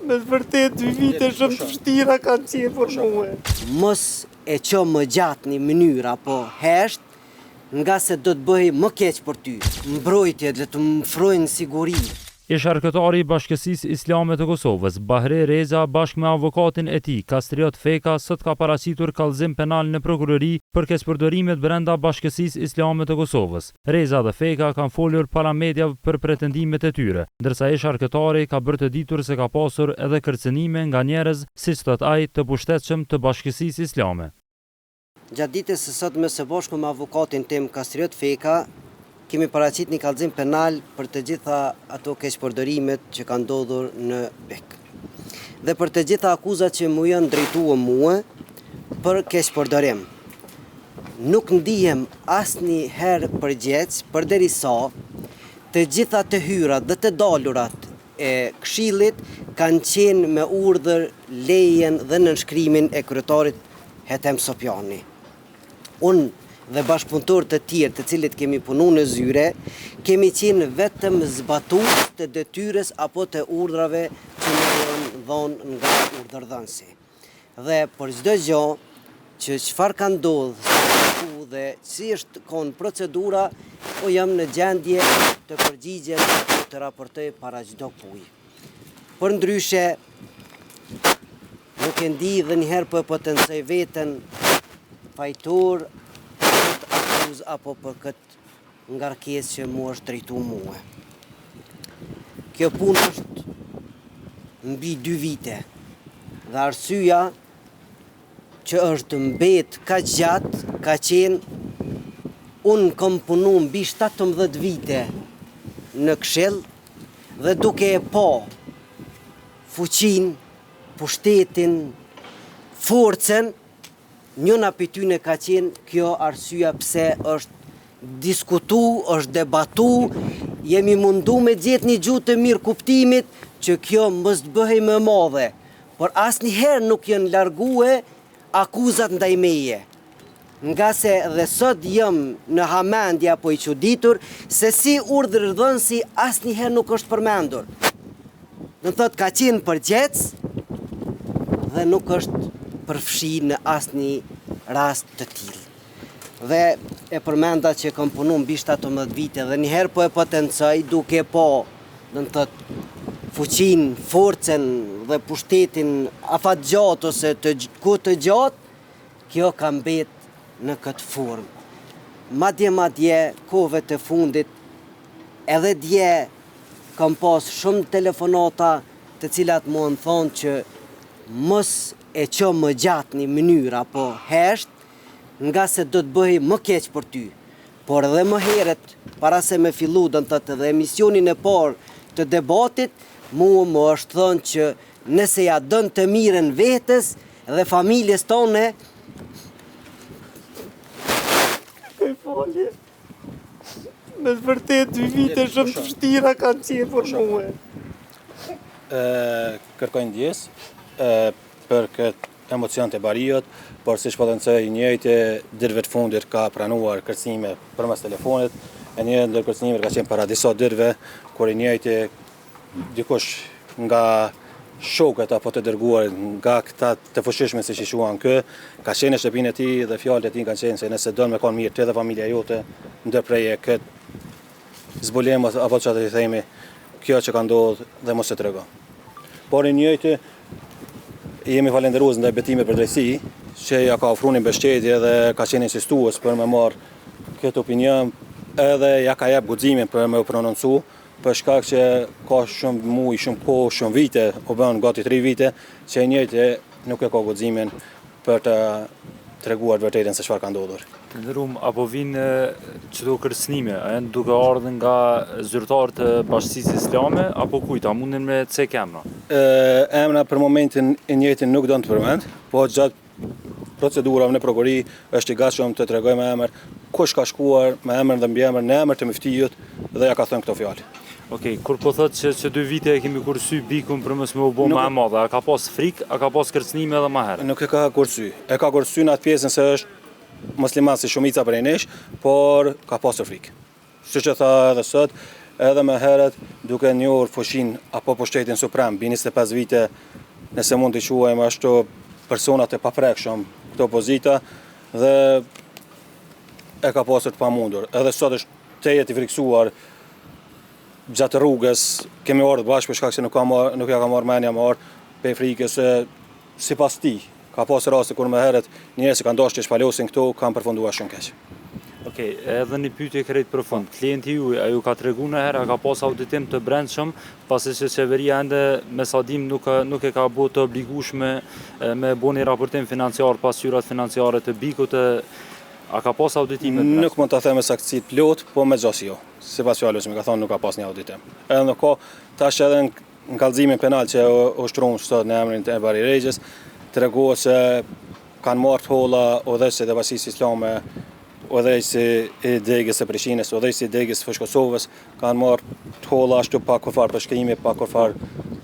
Me të vërtet 2 vite shumë të vështira kanë qenë për mua. Mos e qo më gjatë një mënyra, po hesht, nga se do të bëhej më keq për ty. Mbrojtje dhe të më frojnë siguri. Ish arkëtari i Bashkësisë Islame të Kosovës, Bahre Reza, bashkë me avokatin e tij, Kastriot Feka, sot ka paraqitur kallëzim penal në prokurori për keqpërdorimet brenda Bashkësisë Islame të Kosovës. Reza dhe Feka kanë folur para mediave për pretendimet e tyre, ndërsa ish arkëtari ka bërë të ditur se ka pasur edhe kërcënime nga njerëz, siç thot ai, të pushtetshëm të Bashkësisë Islame. Gjatë ditës së sotme së bashku me avokatin tim Kastriot Feka, kemi paraqit një kallëzim penal për të gjitha ato keqpërdorimet që kanë ndodhur në BEK. Dhe për të gjitha akuzat që mu janë drejtuar mua për keqpërdorim. Nuk ndihem asnjëherë përgjegjës përderisa të gjitha të hyrat dhe të dalurat e Këshillit kanë qenë me urdhër, lejen dhe nënshkrimin e kryetarit Hetem Sopjani. Unë dhe bashkëpunëtorët të tjerë të cilët kemi punu në zyre, kemi qenë vetëm zbatues të detyrës apo të urdhrave që më janë dhënë nga urdhërdhënësi. Dhe për çdo gjë që çfarë ka ndodhur dhe si është kon procedura, po jam në gjendje të përgjigjem apo të raportoj para çdo puj. Për ndryshe, nuk e ndi dhe njëherë po e potencoj veten fajtor apo për këtë ngarkesë që mu është drejtu mua. Kjo punë është mbi 2 vite dhe arsyeja që është mbet ka gjatë ka qenë unë kam punu mbi 17 vite në Këshill dhe duke e pa fuqinë, pushtetin, forcën, njëna për tyne ka qenë kjo arsyeja pse është diskutu, është debatu, jemi mundu me gjetë një gjuhë të mirë kuptimit që kjo mos të bëhej më madhe, por asnjëherë nuk janë largue akuzat ndaj meje. Nga se dhe sot jam në hamendje apo i çuditur se si urdhërdhënësi asnjëherë nuk është përmendur. Do të thotë ka qenë përgjec dhe nuk është përfshi në asnjë rast të tillë. Dhe e përmenda që kam punu mbi 17 vite dhe njëherë po e potencoj duke po, do të thotë, fuqinë, forcën dhe pushtetin afatgjatë ose të gjatë, kjo ka mbet në këtë formë. Madje kohëve të fundit, edhe dje kam pas shumë telefonata të cilat mua më thonë që mos e qo më gjatë një mënyra, po hesht, nga se do të bëhej më keq për ty. Por edhe më herët, para se me fillu dhe emisionin e parë të debatit, mua më është thënë që nëse ja dën të mirën vetes dhe familjes tone, e falje, me të vërtet 2 vite shumë të vështira kanë qenë për mua. Kërkojnë ndjes për këtë emocion të barijot, por si shpotencoj njëjtë dërve të fundit ka pranuar kërcime përmes telefonit, e një ndër kërcimimet ka qenë para disa dërve, kur i njëjtë dikush nga shokët apo të dërguar nga këta të fuqishme si që shuan kë, ka qenë në shtëpinë e tij dhe fjalët e tij kanë qenë se nëse don me konë mirë ti dhe familja jote, ndërpreje këtë zbulim apo çfarë të themi, kjo që ka ndodhur dhe mos e tregon. Por i njëjtë jemi falendërues ndaj betimit për drejtësi, që ja ka ofruar mbështetje dhe ka qenë insistues për me marr këtë opinion, edhe ja ka jap guximin për me u prononcu, për shkak që ka shumë muaj, shumë kohë, shumë vite, u bën gati 3 vite, që i njëjtë nuk e ka guximin për të treguar vërtetën se çfarë ka ndodhur. Ndërum, apo vinë çdo kërcënime, a janë duke ardhur nga zyrtarë të Bashkisë Islame apo kujt, a munden me cek emra? Emra për momentin e njëjtin nuk do të përmend, po gjatë procedurave në prokurori është i gatshëm të tregoj me emër kush ka shkuar me emrin dhe mbiemër në emër të mftijut dhe ja ka thënë këto fjalë. Okej, kur po thotë që 2 vite e kemi kursy bikun për mos me u bë më e madhe, a ka pas frikë, a ka pas kërcënime edhe më herë? Nuk e ka kursy. E ka kursy në atë pjesën se është musliman si shumica prej nesh, por ka pasur frikë. Siç e tha edhe sot, edhe më herët duke njohur fushin apo pushtetin suprem, bi 25 vite, nëse mund të quajmë ashtu personat e paprekshëm këto pozita dhe e ka pasur të pamundur. Edhe sot është tejet i friksuar gjatë rrugës, kemi ardhur bashkë për shkak se nuk ja ka marrë mendja më ardhur pe frikës se sipas tij ka pasur raste kur më herët njerëz që kanë dashur të shpalosin këto kanë përfunduar shumë keq. Okej, edhe një pyetje krejt përfund. Klienti juaj, a ju ka treguar një herë, a ka pas auditim të brendshëm, pasi që qeveria ende me sa dim nuk e ka bërë të obligueshme me bëni raportim financiar pas hyrat financiare të Bikut, a ka pas auditime? Nuk mund ta them me saktësi të plot, po me gjasë jo. Sipas fjalës më ka thonë nuk ka pas një auditim. Edhe nuk ka tash edhe në kallëzimin penal që ushtron sot në emrin e Bari Rexhës, tregohet se kanë marrë holla udhëheqësit e Bashkisë Islame, udhëheqësi i degës së Prishtinës, udhëheqësi i degës së Kosovës, kanë marrë holla ashtu pa kurfar përshkrimi, pa kurfar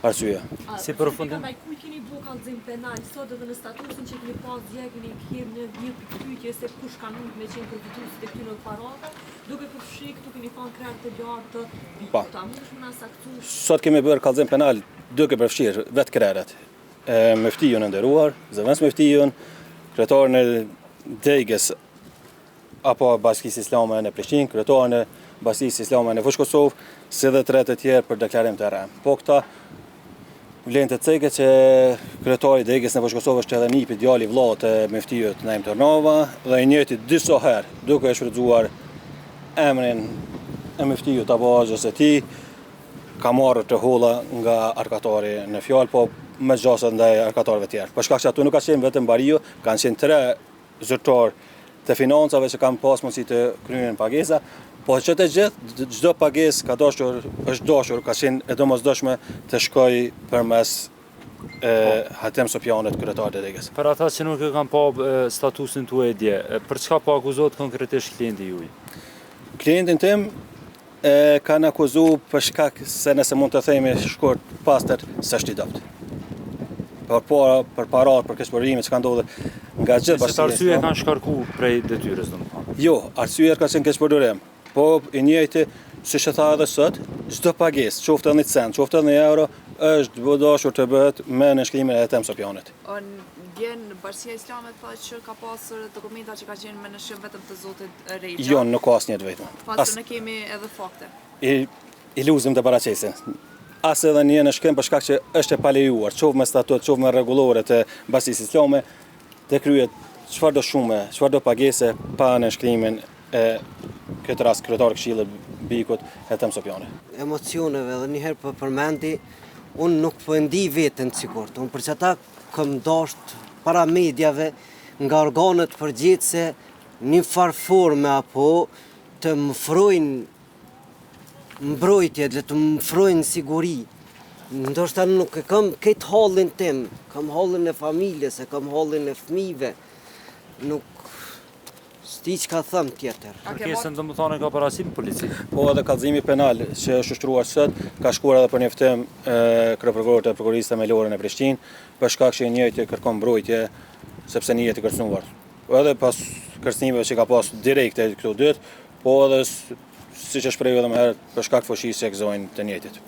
arsye. Si përfundim? Kur keni bërë kallëzim penal sot edhe në statusin që keni pas dje keni kthyer një pyetje se kush ka mund me qenë përfitues të këtyre parave, duke përfshirë këtu keni thënë krah të lartë të Bikut. A mundesh më na saktuar? Sot kemi bërë kallëzim penal duke përfshirë vetë krerët. Meftiun e nderuar, zëvendës Meftiun, kryetarin e degës apo Bashkisë Islame në Prishtinë, kryetarin e Bashkisë Islame në Kosovë, si dhe 3 të tjerë për deklarim të rrem. Po këta vlen të cekë që kryetari i degës në Kosovë është edhe nipi djali vllat e Meftiut Naim Tornova dhe i njëjti disa herë duke e shfrytzuar emrin e Meftiut apo azhës e tij ka marrë të holla nga arkatari në fjalë, po me gjasa ndaj arkatarëve tjerë. Për shkak se aty nuk ka qenë vetëm Bariu, kanë qenë 3 zyrtar të financave që kanë pas mundësi të kryen pagesa, po që të gjithë, çdo pagesë është dashur, ka qenë e domosdoshme të shkojë përmes Hatem Sopjanit, kryetarit e degës. Për ata që nuk e kanë pa statusin tuaj dje, për çka po akuzohet konkretisht klienti juaj? Klientin tim kanë akuzuar për shkak se nëse mund të themi shkurt pastër s'është i dobët. Për parat, për keqpërdorimit që kanë ndodhur nga gjithë bashkësia. Se arsye kanë shkarku prej detyrës, domethënë. Jo, arsyeja ka qenë keqpërdorim. Po i njëjti, siç e tha edhe sot, çdo pagesë, qoftë edhe 1 cent, qoftë edhe 1 euro, është dashur të bëhet me nënshkrimin e Hatem Sopjanit. Në Bashkia Islame thotë që ka pasur dokumenta që ka qenë me nënshkrim vetëm të zotit Rexha. Jo, nuk ka asnjë të vetëm. Pastaj ne kemi edhe fakte. I luzim të paraqesin. As edhe një nënshkrim për shkak që është e palejuar, qoftë me statut, qoftë me rregullore të Bashkisë Islame, të kryet çfarëdo shume, çfarëdo pagese pa nënshkrimin e këtë rast kryetarit Këshillit Bikut Hatem Sopjani. Emocioneve dhe njëherë për përmendi, unë nuk po e ndi veten sigurt. Unë për çata kam dashur para mediave nga organet përgjithëse një farforme apo të më frojnë mbrojtje, dhe të më frojnë siguri. Ndoshta nuk e kam këtë hallin tim, kam hallin e familjes, e kam hallin e fëmijëve. Nuk sti që ka thëmë tjetër. Kërkesën domethënë ka parasim polici. Po edhe kallëzimi penal që është ushtruar sot ka shkuar edhe për njoftim kryeprokurorit të prokurisë themelore në Prishtinë, për shkak që njëjti kërkon mbrojtje sepse një jetë i kërcënuar. Edhe pas kërcënimeve që ka pas direkte këto ditë, po edhe siç e shprehoj edhe më herët, për shkak të fuqisë që gëzojnë të njëjtit.